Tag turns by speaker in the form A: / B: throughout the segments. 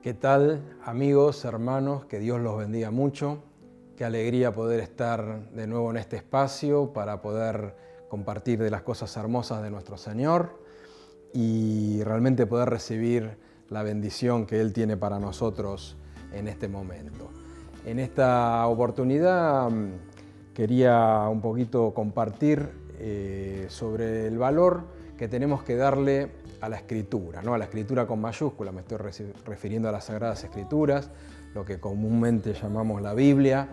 A: ¿Qué tal, amigos, hermanos? Que Dios los bendiga mucho. Qué alegría poder estar de nuevo en este espacio para poder compartir de las cosas hermosas de nuestro Señor y realmente poder recibir la bendición que Él tiene para nosotros en este momento. En esta oportunidad quería un poquito compartir sobre el valor que tenemos que darle a la Escritura, ¿no? A la Escritura con mayúscula, me estoy refiriendo a las Sagradas Escrituras, lo que comúnmente llamamos la Biblia,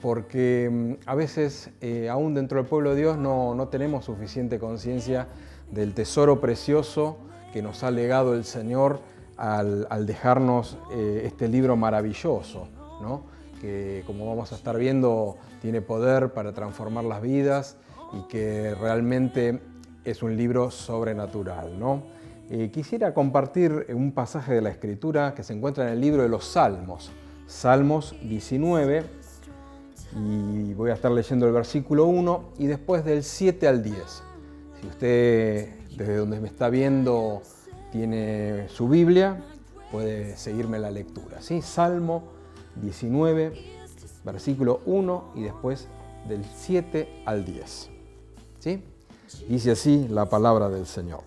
A: porque a veces, aún dentro del pueblo de Dios, no tenemos suficiente conciencia del tesoro precioso que nos ha legado el Señor al dejarnos este libro maravilloso, ¿no? Que, como vamos a estar viendo, tiene poder para transformar las vidas y que realmente es un libro sobrenatural, ¿no? Quisiera compartir un pasaje de la Escritura que se encuentra en el libro de los Salmos, Salmos 19, y voy a estar leyendo el versículo 1 y después del 7 al 10. Si usted, desde donde me está viendo, tiene su Biblia, puede seguirme la lectura, ¿sí? Salmo 19, versículo 1 y después del 7 al 10, ¿sí? Dice así la palabra del Señor.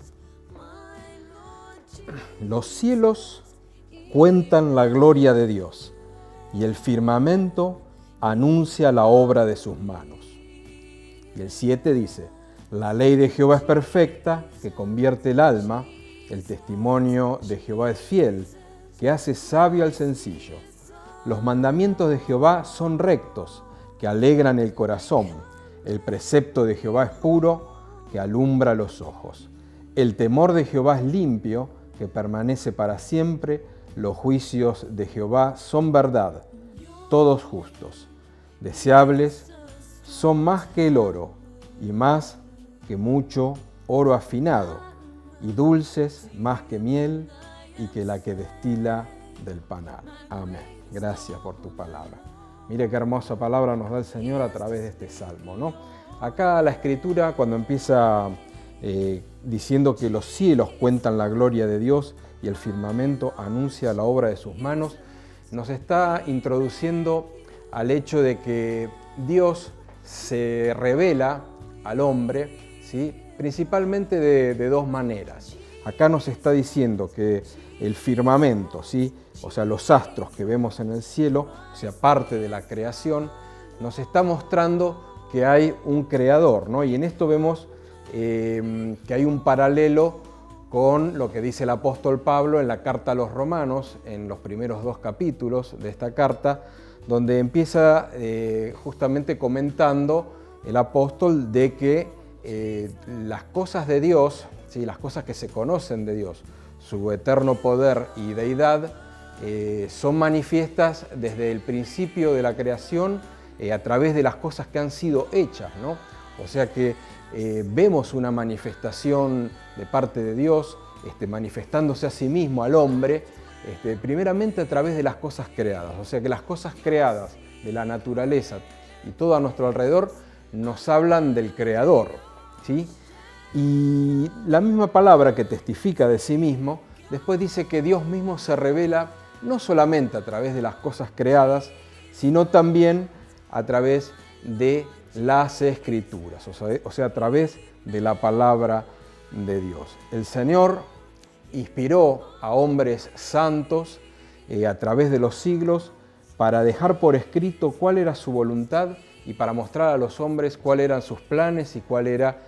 A: Los cielos cuentan la gloria de Dios y el firmamento anuncia la obra de sus manos. Y el 7 dice, la ley de Jehová es perfecta, que convierte el alma, el testimonio de Jehová es fiel, que hace sabio al sencillo. Los mandamientos de Jehová son rectos, que alegran el corazón. El precepto de Jehová es puro, que alumbra los ojos. El temor de Jehová es limpio, que permanece para siempre. Los juicios de Jehová son verdad, todos justos. Deseables son más que el oro, y más que mucho oro afinado, y dulces más que miel, y que la que destila del panal. Amén. Gracias por tu palabra. Mire qué hermosa palabra nos da el Señor a través de este salmo, ¿no? Acá la Escritura, cuando empieza diciendo que los cielos cuentan la gloria de Dios y el firmamento anuncia la obra de sus manos, nos está introduciendo al hecho de que Dios se revela al hombre, ¿sí? Principalmente de dos maneras. Acá nos está diciendo que el firmamento, ¿sí? O sea, los astros que vemos en el cielo, o sea, parte de la creación, nos está mostrando que hay un creador, ¿no? Y en esto vemos que hay un paralelo con lo que dice el apóstol Pablo en la carta a los Romanos, en los primeros 2 capítulos de esta carta, donde empieza justamente comentando el apóstol de que las cosas de Dios, ¿sí? Las cosas que se conocen de Dios, su eterno poder y deidad, son manifiestas desde el principio de la creación a través de las cosas que han sido hechas, ¿no? O sea que vemos una manifestación de parte de Dios, manifestándose a sí mismo al hombre, primeramente a través de las cosas creadas. O sea que las cosas creadas de la naturaleza y todo a nuestro alrededor nos hablan del Creador, ¿sí? Y la misma palabra que testifica de sí mismo, después dice que Dios mismo se revela no solamente a través de las cosas creadas, sino también a través de las Escrituras, o sea, a través de la palabra de Dios. El Señor inspiró a hombres santos a través de los siglos para dejar por escrito cuál era su voluntad y para mostrar a los hombres cuáles eran sus planes y cuál era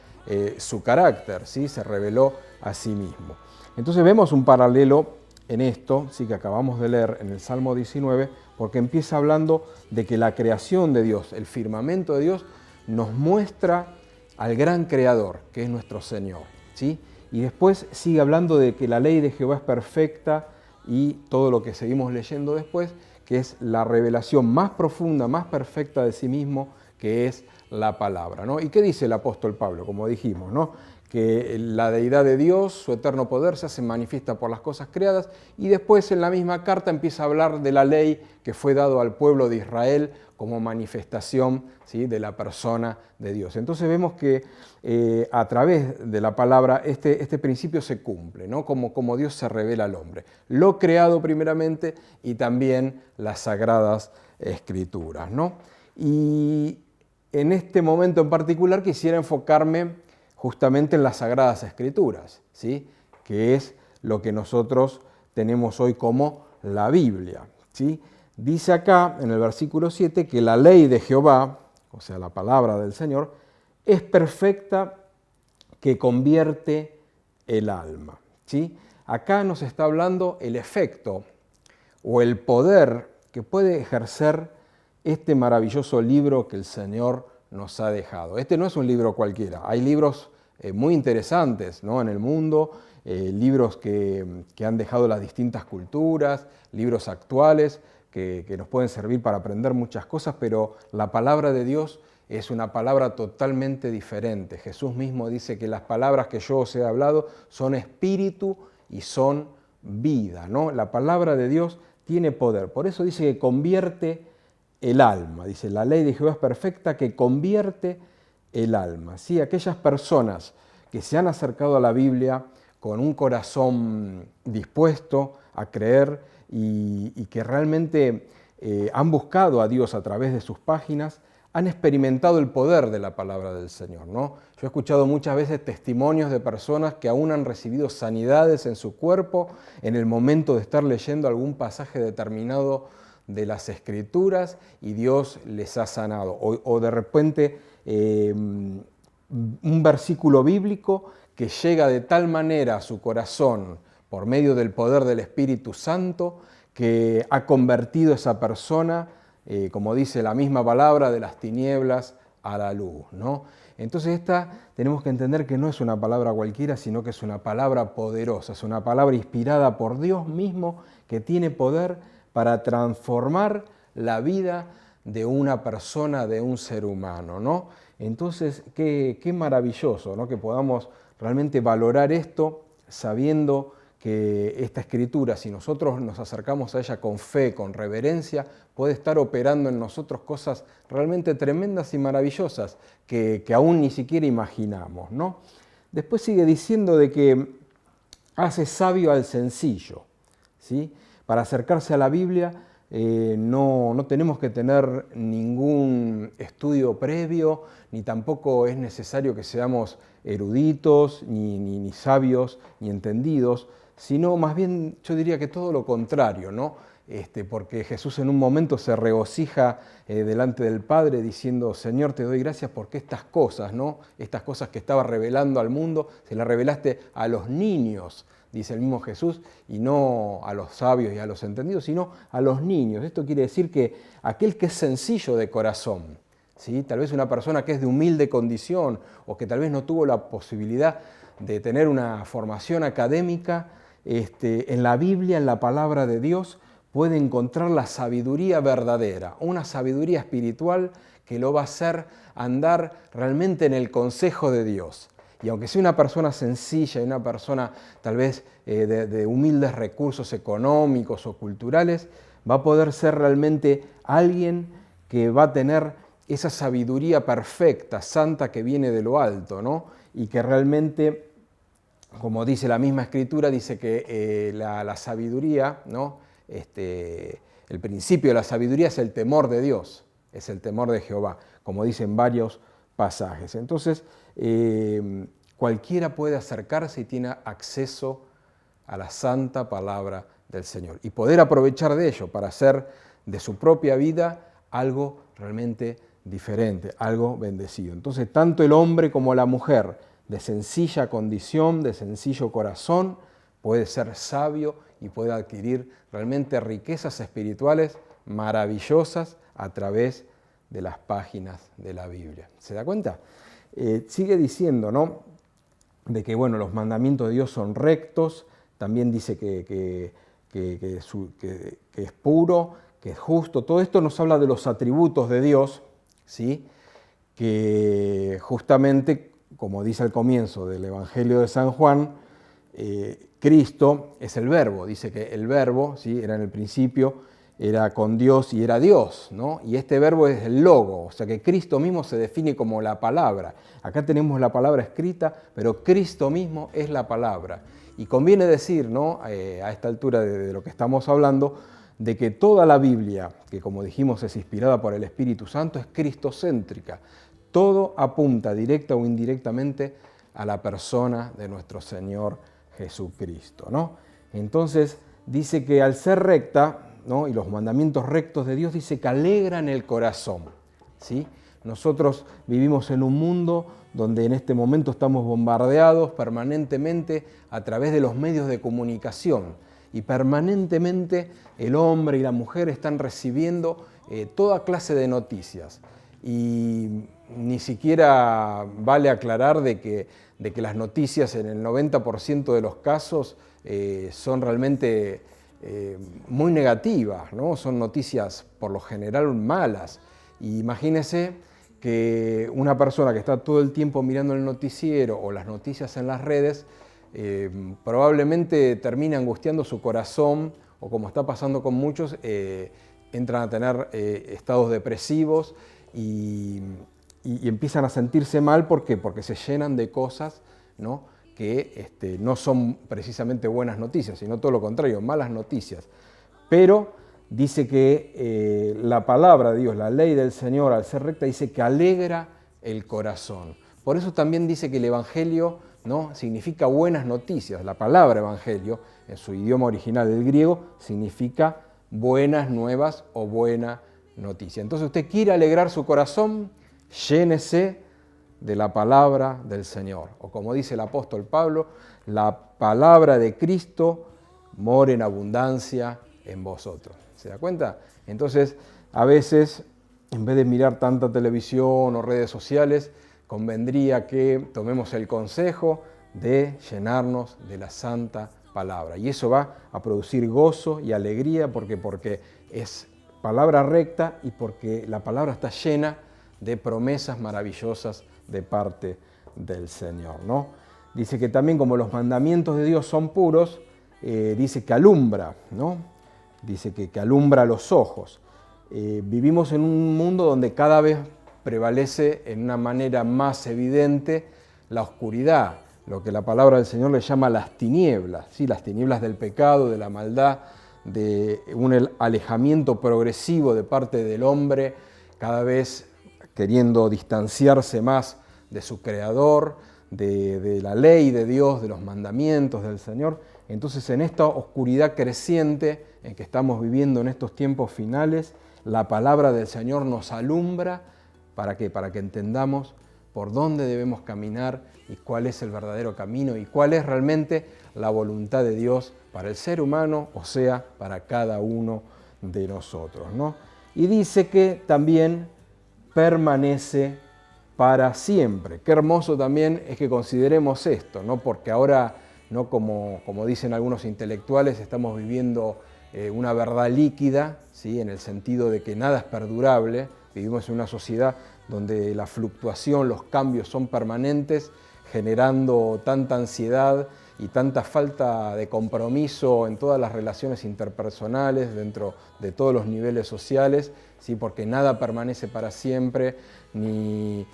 A: su carácter, ¿sí? Se reveló a sí mismo. Entonces vemos un paralelo en esto, sí, que acabamos de leer en el Salmo 19, porque empieza hablando de que la creación de Dios, el firmamento de Dios, nos muestra al gran Creador, que es nuestro Señor, ¿sí? Y después sigue hablando de que la ley de Jehová es perfecta y todo lo que seguimos leyendo después, que es la revelación más profunda, más perfecta de sí mismo, que es la palabra, ¿no? ¿Y qué dice el apóstol Pablo? Como dijimos, ¿no? que la deidad de Dios, su eterno poder, se hace manifiesta por las cosas creadas, y después en la misma carta empieza a hablar de la ley que fue dado al pueblo de Israel como manifestación, ¿sí?, de la persona de Dios. Entonces vemos que a través de la palabra este principio se cumple, ¿no? Como Dios se revela al hombre. Lo creado primeramente y también las sagradas escrituras, ¿no? Y en este momento en particular quisiera enfocarme justamente en las Sagradas Escrituras, ¿sí?, que es lo que nosotros tenemos hoy como la Biblia, ¿sí? Dice acá en el versículo 7 que la ley de Jehová, o sea, la palabra del Señor, es perfecta, que convierte el alma, ¿sí? Acá nos está hablando el efecto o el poder que puede ejercer este maravilloso libro que el Señor nos ha dejado. Este no es un libro cualquiera, hay libros muy interesantes, ¿no?, en el mundo, libros que han dejado las distintas culturas, libros actuales que nos pueden servir para aprender muchas cosas, pero la palabra de Dios es una palabra totalmente diferente. Jesús mismo dice que las palabras que yo os he hablado son espíritu y son vida, ¿no? La palabra de Dios tiene poder, por eso dice que convierte el alma. Dice, la ley de Jehová es perfecta, que convierte el alma. ¿Sí? Aquellas personas que se han acercado a la Biblia con un corazón dispuesto a creer y que realmente han buscado a Dios a través de sus páginas, han experimentado el poder de la palabra del Señor, ¿no? Yo he escuchado muchas veces testimonios de personas que aún han recibido sanidades en su cuerpo en el momento de estar leyendo algún pasaje determinado de las Escrituras y Dios les ha sanado. O de repente un versículo bíblico que llega de tal manera a su corazón por medio del poder del Espíritu Santo que ha convertido a esa persona, como dice la misma palabra, de las tinieblas a la luz, ¿no? Entonces tenemos que entender que no es una palabra cualquiera, sino que es una palabra poderosa, es una palabra inspirada por Dios mismo que tiene poder para transformar la vida de una persona, de un ser humano, ¿no? Entonces, qué maravilloso, ¿no?, que podamos realmente valorar esto sabiendo que esta Escritura, si nosotros nos acercamos a ella con fe, con reverencia, puede estar operando en nosotros cosas realmente tremendas y maravillosas que aún ni siquiera imaginamos, ¿no? Después sigue diciendo de que hace sabio al sencillo, ¿sí? Para acercarse a la Biblia no tenemos que tener ningún estudio previo, ni tampoco es necesario que seamos eruditos, ni sabios, ni entendidos, sino más bien yo diría que todo lo contrario, ¿no? Porque Jesús en un momento se regocija delante del Padre diciendo, Señor, te doy gracias porque estas cosas, ¿no?, estas cosas que estaba revelando al mundo, se las revelaste a los niños, dice el mismo Jesús, y no a los sabios y a los entendidos, sino a los niños. Esto quiere decir que aquel que es sencillo de corazón, ¿sí?, tal vez una persona que es de humilde condición o que tal vez no tuvo la posibilidad de tener una formación académica, en la Biblia, en la palabra de Dios, puede encontrar la sabiduría verdadera, una sabiduría espiritual que lo va a hacer andar realmente en el consejo de Dios. Y aunque sea una persona sencilla y una persona tal vez de humildes recursos económicos o culturales, va a poder ser realmente alguien que va a tener esa sabiduría perfecta, santa, que viene de lo alto, ¿no? Y que realmente, como dice la misma Escritura, dice que la sabiduría, ¿no?, el principio de la sabiduría es el temor de Dios, es el temor de Jehová, como dicen varios pasajes. Entonces, cualquiera puede acercarse y tiene acceso a la santa palabra del Señor y poder aprovechar de ello para hacer de su propia vida algo realmente diferente, algo bendecido. Entonces, tanto el hombre como la mujer de sencilla condición, de sencillo corazón, puede ser sabio y puede adquirir realmente riquezas espirituales maravillosas a través de las páginas de la Biblia. ¿Se da cuenta? Sigue diciendo, ¿no?, de que bueno, los mandamientos de Dios son rectos, también dice que es puro, que es justo. Todo esto nos habla de los atributos de Dios, ¿sí?, que justamente como dice al comienzo del Evangelio de San Juan, Cristo es el Verbo. Dice que el Verbo, ¿sí?, era en el principio, era con Dios y era Dios, ¿no? Y este verbo es el logo, o sea que Cristo mismo se define como la palabra. Acá tenemos la palabra escrita, pero Cristo mismo es la palabra. Y conviene decir, ¿no?, a esta altura de lo que estamos hablando, de que toda la Biblia, que como dijimos es inspirada por el Espíritu Santo, es cristocéntrica. Todo apunta directa o indirectamente a la persona de nuestro Señor Jesucristo, ¿no? Entonces dice que al ser recta, ¿no?, y los mandamientos rectos de Dios, dice que alegran el corazón, ¿sí? Nosotros vivimos en un mundo donde en este momento estamos bombardeados permanentemente a través de los medios de comunicación y permanentemente el hombre y la mujer están recibiendo toda clase de noticias y ni siquiera vale aclarar de que las noticias en el 90% de los casos son realmente muy negativas, ¿no? Son noticias por lo general malas. Y imagínese que una persona que está todo el tiempo mirando el noticiero o las noticias en las redes probablemente termine angustiando su corazón o, como está pasando con muchos, entran a tener estados depresivos y empiezan a sentirse mal. ¿Por qué? Porque se llenan de cosas, ¿no?, que no son precisamente buenas noticias, sino todo lo contrario, malas noticias. Pero dice que la palabra de Dios, la ley del Señor, al ser recta, dice que alegra el corazón. Por eso también dice que el Evangelio, ¿no?, significa buenas noticias. La palabra Evangelio, en su idioma original, el griego, significa buenas nuevas o buena noticia. Entonces usted quiere alegrar su corazón, llénese de la palabra del Señor. O como dice el apóstol Pablo, la palabra de Cristo mora en abundancia en vosotros. ¿Se da cuenta? Entonces, a veces, en vez de mirar tanta televisión o redes sociales, convendría que tomemos el consejo de llenarnos de la santa palabra. Y eso va a producir gozo y alegría porque es palabra recta y porque la palabra está llena de promesas maravillosas de parte del Señor, ¿no? Dice que también, como los mandamientos de Dios son puros, dice que alumbra, ¿no? Dice que alumbra los ojos. Vivimos en un mundo donde cada vez prevalece en una manera más evidente la oscuridad, lo que la palabra del Señor le llama las tinieblas, ¿sí? Las tinieblas del pecado, de la maldad, de un alejamiento progresivo de parte del hombre, cada vez queriendo distanciarse más de su Creador, de la ley de Dios, de los mandamientos del Señor. Entonces, en esta oscuridad creciente en que estamos viviendo en estos tiempos finales, la palabra del Señor nos alumbra. ¿Para qué? Para que entendamos por dónde debemos caminar y cuál es el verdadero camino y cuál es realmente la voluntad de Dios para el ser humano, o sea, para cada uno de nosotros, ¿no? Y dice que también permanece para siempre. Qué hermoso también es que consideremos esto, ¿no? Porque ahora, ¿no?, como dicen algunos intelectuales, estamos viviendo una verdad líquida, ¿sí?, en el sentido de que nada es perdurable. Vivimos en una sociedad donde la fluctuación, los cambios son permanentes, generando tanta ansiedad y tanta falta de compromiso en todas las relaciones interpersonales, dentro de todos los niveles sociales, ¿sí?, porque nada permanece para siempre, ni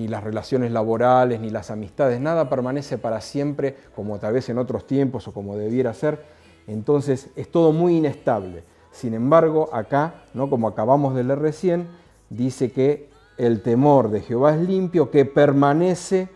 A: las relaciones laborales, ni las amistades, nada permanece para siempre como tal vez en otros tiempos o como debiera ser. Entonces es todo muy inestable. Sin embargo, acá, ¿no?, como acabamos de leer recién, dice que el temor de Jehová es limpio, que permanece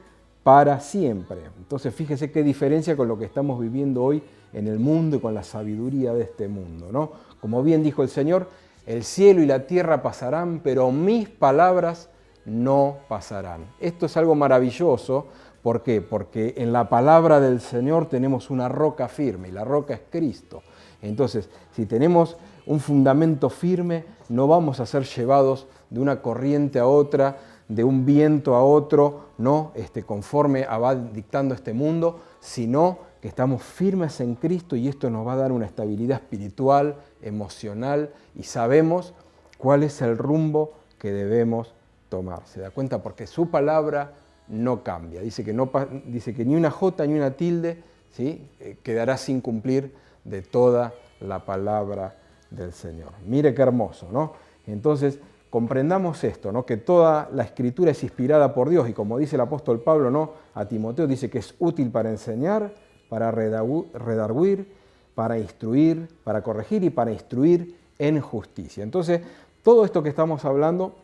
A: para siempre. Entonces fíjese qué diferencia con lo que estamos viviendo hoy en el mundo y con la sabiduría de este mundo, ¿no? Como bien dijo el Señor, el cielo y la tierra pasarán, pero mis palabras no pasarán. Esto es algo maravilloso. ¿Por qué? Porque en la palabra del Señor tenemos una roca firme y la roca es Cristo. Entonces, si tenemos un fundamento firme, no vamos a ser llevados de una corriente a otra, de un viento a otro, no conforme va dictando este mundo, sino que estamos firmes en Cristo y esto nos va a dar una estabilidad espiritual, emocional y sabemos cuál es el rumbo que debemos tomar. ¿Se da cuenta? Porque su palabra no cambia. Dice que ni una jota ni una tilde, ¿sí? Quedará sin cumplir de toda la palabra del Señor. Mire qué hermoso, ¿no? Entonces, comprendamos esto, ¿no? Que toda la Escritura es inspirada por Dios y como dice el apóstol Pablo, ¿no? A Timoteo dice que es útil para enseñar, para redarguir, para instruir, para corregir y para instruir en justicia. Entonces, todo esto que estamos hablando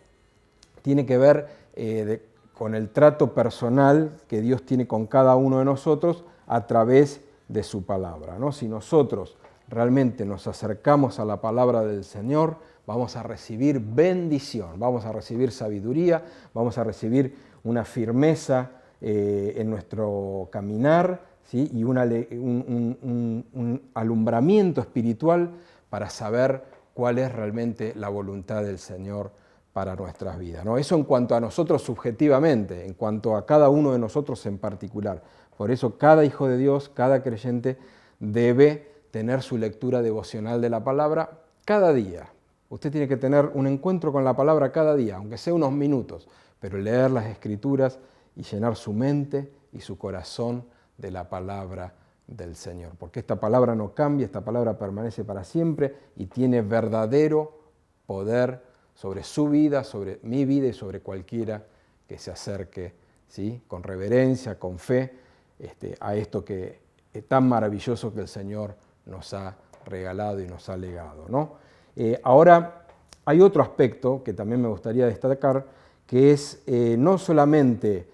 A: tiene que ver con el trato personal que Dios tiene con cada uno de nosotros a través de su palabra, ¿no? Si nosotros realmente nos acercamos a la palabra del Señor, vamos a recibir bendición, vamos a recibir sabiduría, vamos a recibir una firmeza en nuestro caminar, ¿sí? Y un alumbramiento espiritual para saber cuál es realmente la voluntad del Señor para nuestras vidas, ¿no? Eso en cuanto a nosotros subjetivamente, en cuanto a cada uno de nosotros en particular. Por eso cada hijo de Dios, cada creyente debe tener su lectura devocional de la palabra cada día. Usted tiene que tener un encuentro con la palabra cada día, aunque sea unos minutos, pero leer las Escrituras y llenar su mente y su corazón de la palabra del Señor. Porque esta palabra no cambia, esta palabra permanece para siempre y tiene verdadero poder sobre su vida, sobre mi vida y sobre cualquiera que se acerque, ¿sí? Con reverencia, con fe, a esto que es tan maravilloso que el Señor nos ha regalado y nos ha legado, ¿no? Ahora, hay otro aspecto que también me gustaría destacar, que es no solamente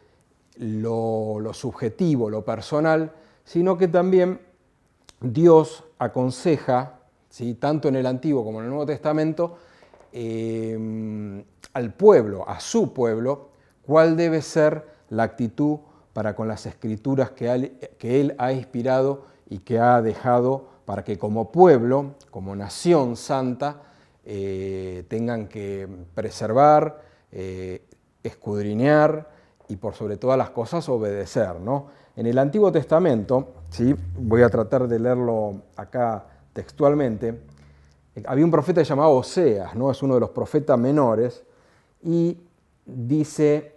A: lo subjetivo, lo personal, sino que también Dios aconseja, ¿sí? Tanto en el Antiguo como en el Nuevo Testamento, al pueblo, a su pueblo, cuál debe ser la actitud para con las Escrituras que Él ha inspirado y que ha dejado para que como pueblo, como nación santa, tengan que preservar, escudriñar y por sobre todas las cosas obedecer, ¿no? En el Antiguo Testamento, ¿sí? Voy a tratar de leerlo acá textualmente, había un profeta llamado Oseas, ¿no? Es uno de los profetas menores, y dice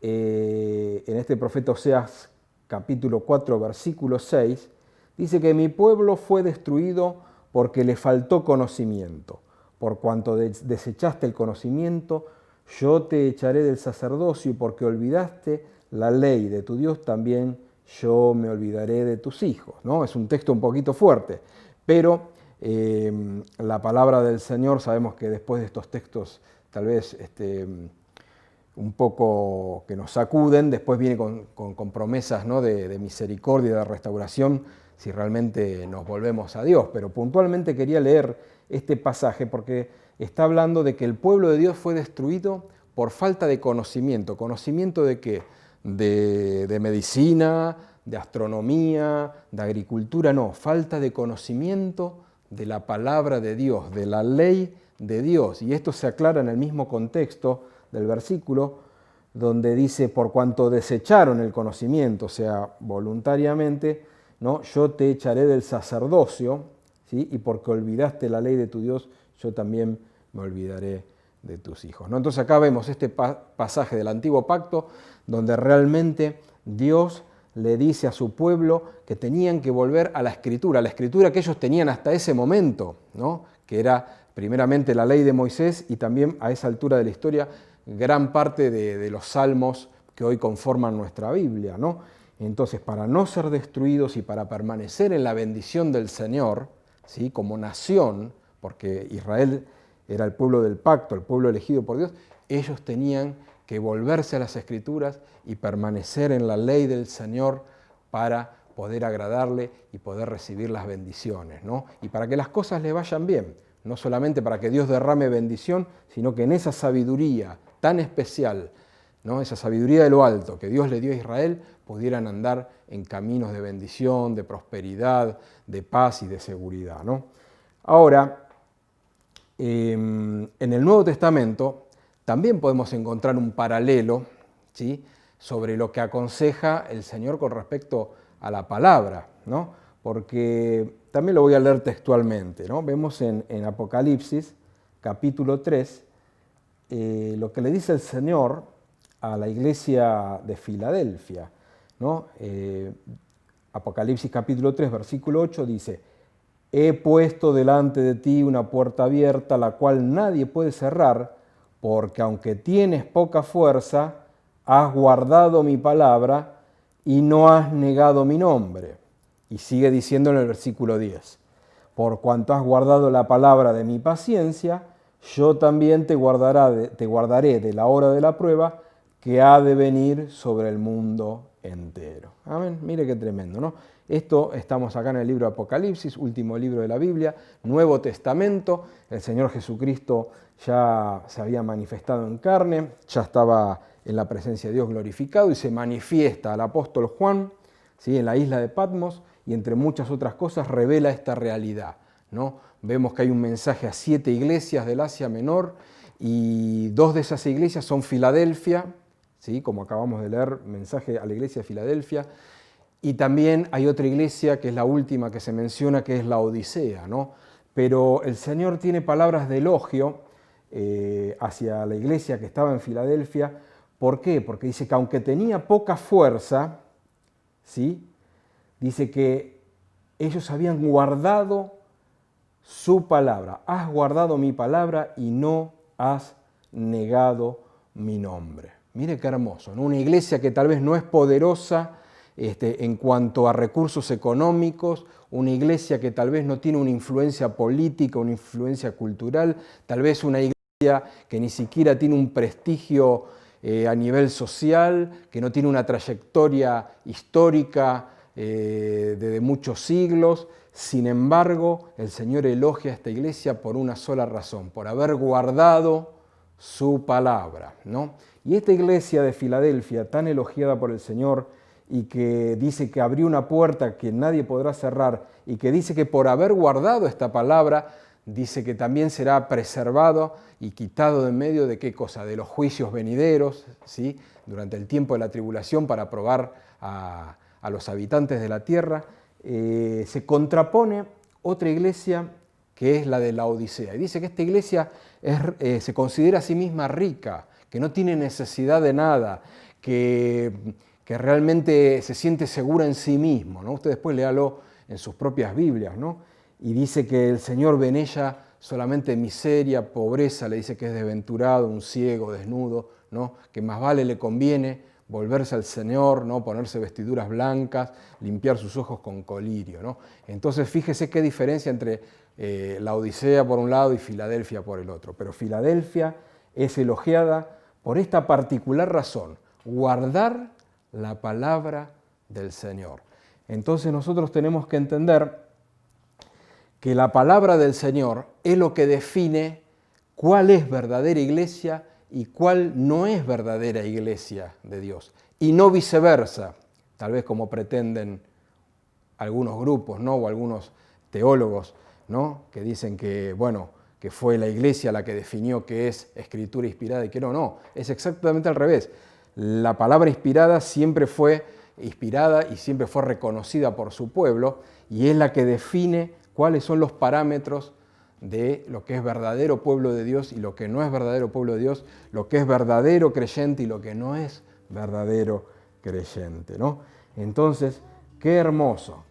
A: en este profeta Oseas capítulo 4, versículo 6, dice que mi pueblo fue destruido porque le faltó conocimiento. Por cuanto desechaste el conocimiento, yo te echaré del sacerdocio, y porque olvidaste la ley de tu Dios, también yo me olvidaré de tus hijos, ¿no? Es un texto un poquito fuerte, pero la palabra del Señor, sabemos que después de estos textos tal vez un poco que nos sacuden, después viene con promesas, ¿no? de misericordia, de restauración, si realmente nos volvemos a Dios. Pero puntualmente quería leer este pasaje porque está hablando de que el pueblo de Dios fue destruido por falta de conocimiento. ¿Conocimiento de qué? De medicina, de astronomía, de agricultura, no, falta de conocimiento de la palabra de Dios, de la ley de Dios. Y esto se aclara en el mismo contexto del versículo, donde dice, por cuanto desecharon el conocimiento, o sea, voluntariamente, ¿no? Yo te echaré del sacerdocio, ¿sí? Y porque olvidaste la ley de tu Dios, yo también me olvidaré de tus hijos, ¿no? Entonces acá vemos este pasaje del Antiguo Pacto, donde realmente Dios le dice a su pueblo que tenían que volver a la Escritura que ellos tenían hasta ese momento, ¿no? Que era primeramente la ley de Moisés y también a esa altura de la historia gran parte de los salmos que hoy conforman nuestra Biblia, ¿no? Entonces, para no ser destruidos y para permanecer en la bendición del Señor, ¿sí? Como nación, porque Israel era el pueblo del pacto, el pueblo elegido por Dios, ellos tenían que volverse a las Escrituras y permanecer en la ley del Señor para poder agradarle y poder recibir las bendiciones, ¿no? Y para que las cosas le vayan bien, no solamente para que Dios derrame bendición, sino que en esa sabiduría tan especial, ¿no? Esa sabiduría de lo alto que Dios le dio a Israel, pudieran andar en caminos de bendición, de prosperidad, de paz y de seguridad, ¿no? Ahora, en el Nuevo Testamento también podemos encontrar un paralelo, ¿sí? Sobre lo que aconseja el Señor con respecto a la palabra, ¿no? Porque también lo voy a leer textualmente, ¿no? Vemos en Apocalipsis, capítulo 3, lo que le dice el Señor a la iglesia de Filadelfia, ¿no? Apocalipsis capítulo 3, versículo 8 dice: he puesto delante de ti una puerta abierta, la cual nadie puede cerrar, porque aunque tienes poca fuerza, has guardado mi palabra y no has negado mi nombre. Y sigue diciendo en el versículo 10, por cuanto has guardado la palabra de mi paciencia, yo también te guardaré de la hora de la prueba que ha de venir sobre el mundo entero. Amén. Mire qué tremendo, ¿no? Esto estamos acá en el libro de Apocalipsis, último libro de la Biblia, Nuevo Testamento. El Señor Jesucristo ya se había manifestado en carne, ya estaba en la presencia de Dios glorificado y se manifiesta al apóstol Juan, ¿sí?, en la isla de Patmos, y entre muchas otras cosas revela esta realidad, ¿no? Vemos que hay un mensaje a 7 iglesias del Asia Menor y 2 de esas iglesias son Filadelfia, ¿sí?, como acabamos de leer, mensaje a la iglesia de Filadelfia, y también hay otra iglesia que es la última que se menciona, que es la Odisea, ¿no? Pero el Señor tiene palabras de elogio hacia la iglesia que estaba en Filadelfia. ¿Por qué? Porque dice que aunque tenía poca fuerza, ¿sí?, dice que ellos habían guardado su palabra. Has guardado mi palabra y no has negado mi nombre. Mire qué hermoso, ¿no? Una iglesia que tal vez no es poderosa en cuanto a recursos económicos, una iglesia que tal vez no tiene una influencia política, una influencia cultural, tal vez una iglesia que ni siquiera tiene un prestigio a nivel social, que no tiene una trayectoria histórica de muchos siglos. Sin embargo, el Señor elogia a esta iglesia por una sola razón, por haber guardado su palabra, ¿no? Y esta iglesia de Filadelfia, tan elogiada por el Señor, y que dice que abrió una puerta que nadie podrá cerrar, y que dice que por haber guardado esta palabra, dice que también será preservado y quitado de en medio de qué cosa, de los juicios venideros, ¿sí?, durante el tiempo de la tribulación, para probar a los habitantes de la tierra. Se contrapone otra iglesia que es la de la Odisea. Y dice que esta iglesia se considera a sí misma rica, que no tiene necesidad de nada, que realmente se siente segura en sí mismo, ¿no? Usted después léalo en sus propias Biblias, ¿no? Y dice que el Señor ve en ella solamente miseria, pobreza, le dice que es desventurado, un ciego, desnudo, ¿no?, que más vale le conviene volverse al Señor, ¿no?, ponerse vestiduras blancas, limpiar sus ojos con colirio, ¿no? Entonces fíjese qué diferencia entre la Odisea por un lado y Filadelfia por el otro. Pero Filadelfia es elogiada por esta particular razón: guardar la palabra del Señor. Entonces nosotros tenemos que entender que la palabra del Señor es lo que define cuál es verdadera iglesia y cuál no es verdadera iglesia de Dios. Y no viceversa, tal vez como pretenden algunos grupos, ¿no?, o algunos teólogos, ¿no?, que dicen que, bueno, que fue la iglesia la que definió qué es escritura inspirada y qué no. No, es exactamente al revés. La palabra inspirada siempre fue inspirada y siempre fue reconocida por su pueblo, y es la que define cuáles son los parámetros de lo que es verdadero pueblo de Dios y lo que no es verdadero pueblo de Dios, lo que es verdadero creyente y lo que no es verdadero creyente, ¿no? Entonces, qué hermoso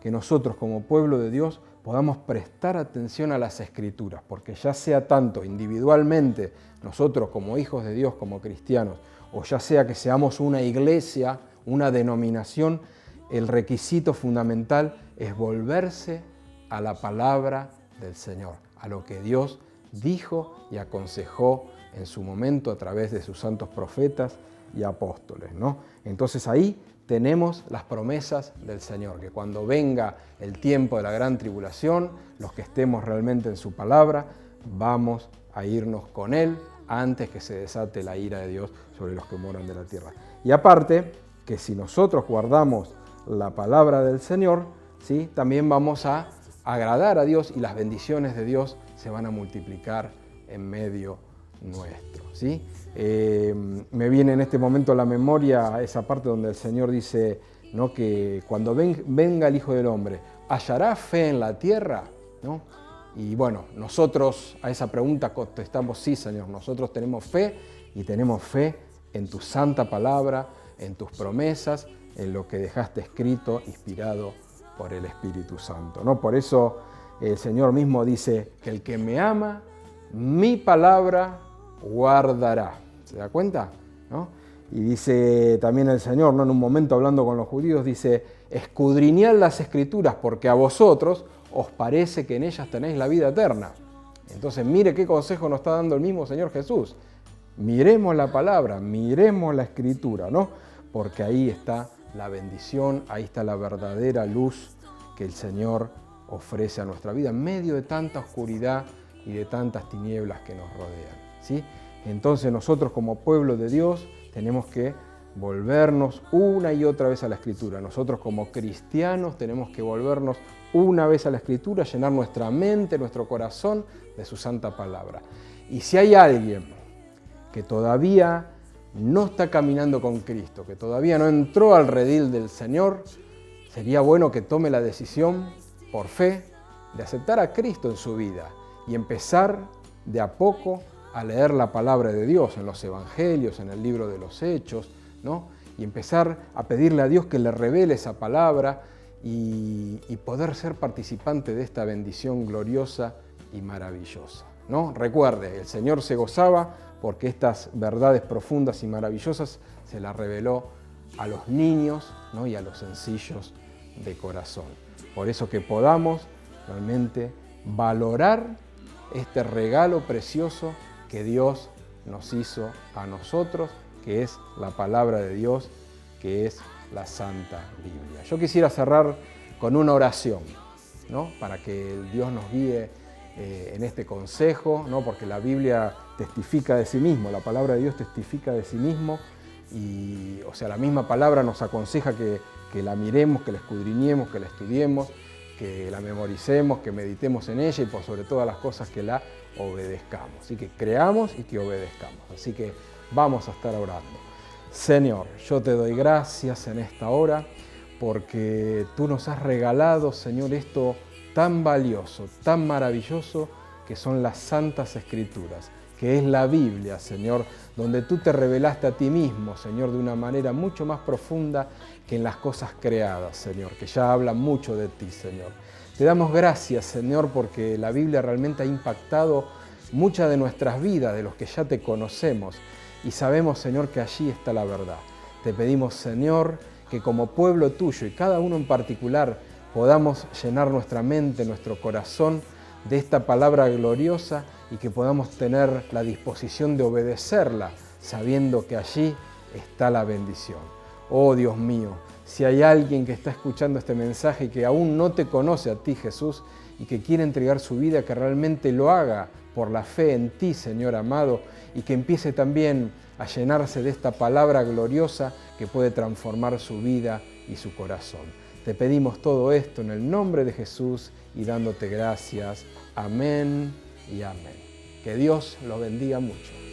A: que nosotros como pueblo de Dios podamos prestar atención a las Escrituras, porque ya sea tanto individualmente nosotros como hijos de Dios, como cristianos, o ya sea que seamos una iglesia, una denominación, el requisito fundamental es volverse a la palabra del Señor, a lo que Dios dijo y aconsejó en su momento a través de sus santos profetas y apóstoles, ¿no? Entonces ahí tenemos las promesas del Señor, que cuando venga el tiempo de la gran tribulación, los que estemos realmente en su palabra, vamos a irnos con Él antes que se desate la ira de Dios sobre los que moran de la tierra. Y aparte, que si nosotros guardamos la palabra del Señor, ¿sí?, también vamos a agradar a Dios y las bendiciones de Dios se van a multiplicar en medio nuestro, ¿sí? Me viene en este momento a la memoria esa parte donde el Señor dice, ¿no?, que cuando venga el Hijo del Hombre, ¿hallará fe en la tierra?, ¿no? Y bueno, nosotros a esa pregunta contestamos: sí, Señor, nosotros tenemos fe y tenemos fe en tu santa palabra, en tus promesas, en lo que dejaste escrito, inspirado por el Espíritu Santo, ¿no? Por eso el Señor mismo dice que el que me ama, mi palabra guardará. ¿Se da cuenta? ¿No? Y dice también el Señor, ¿no? En un momento hablando con los judíos, dice, escudriñad las Escrituras porque a vosotros os parece que en ellas tenéis la vida eterna. Entonces mire qué consejo nos está dando el mismo Señor Jesús. Miremos la palabra, miremos la Escritura, ¿no? Porque ahí está la bendición, ahí está la verdadera luz que el Señor ofrece a nuestra vida en medio de tanta oscuridad y de tantas tinieblas que nos rodean, ¿sí? Entonces nosotros como pueblo de Dios tenemos que volvernos una y otra vez a la Escritura. Nosotros como cristianos tenemos que volvernos una vez a la Escritura, llenar nuestra mente, nuestro corazón de su santa palabra. Y si hay alguien que todavía no está caminando con Cristo, que todavía no entró al redil del Señor, sería bueno que tome la decisión por fe de aceptar a Cristo en su vida y empezar de a poco a leer la palabra de Dios en los evangelios, en el libro de los Hechos, ¿no? Y empezar a pedirle a Dios que le revele esa palabra y poder ser participante de esta bendición gloriosa y maravillosa, ¿no? Recuerde, el Señor se gozaba porque estas verdades profundas y maravillosas se las reveló a los niños, ¿no? Y a los sencillos de corazón. Por eso que podamos realmente valorar este regalo precioso que Dios nos hizo a nosotros, que es la palabra de Dios, que es la Santa Biblia. Yo quisiera cerrar con una oración, ¿no? Para que Dios nos guíe en este consejo, ¿no? Porque la Biblia testifica de sí mismo, la palabra de Dios testifica de sí mismo, y, o sea, la misma palabra nos aconseja que la miremos, que la escudriñemos, que la estudiemos, que la memoricemos, que meditemos en ella y por sobre todas las cosas que la obedezcamos. Así que creamos y que obedezcamos. Así que vamos a estar orando. Señor, yo te doy gracias en esta hora porque tú nos has regalado, Señor, esto tan valioso, tan maravilloso que son las Santas Escrituras, que es la Biblia, Señor, donde tú te revelaste a ti mismo, Señor, de una manera mucho más profunda que en las cosas creadas, Señor, que ya hablan mucho de ti, Señor. Te damos gracias, Señor, porque la Biblia realmente ha impactado muchas de nuestras vidas, de los que ya te conocemos, y sabemos, Señor, que allí está la verdad. Te pedimos, Señor, que como pueblo tuyo, y cada uno en particular, podamos llenar nuestra mente, nuestro corazón, de esta palabra gloriosa y que podamos tener la disposición de obedecerla, sabiendo que allí está la bendición. Oh Dios mío, si hay alguien que está escuchando este mensaje y que aún no te conoce a ti, Jesús, y que quiere entregar su vida, que realmente lo haga por la fe en ti, Señor amado, y que empiece también a llenarse de esta palabra gloriosa que puede transformar su vida y su corazón. Te pedimos todo esto en el nombre de Jesús y dándote gracias. Amén y amén. Que Dios los bendiga mucho.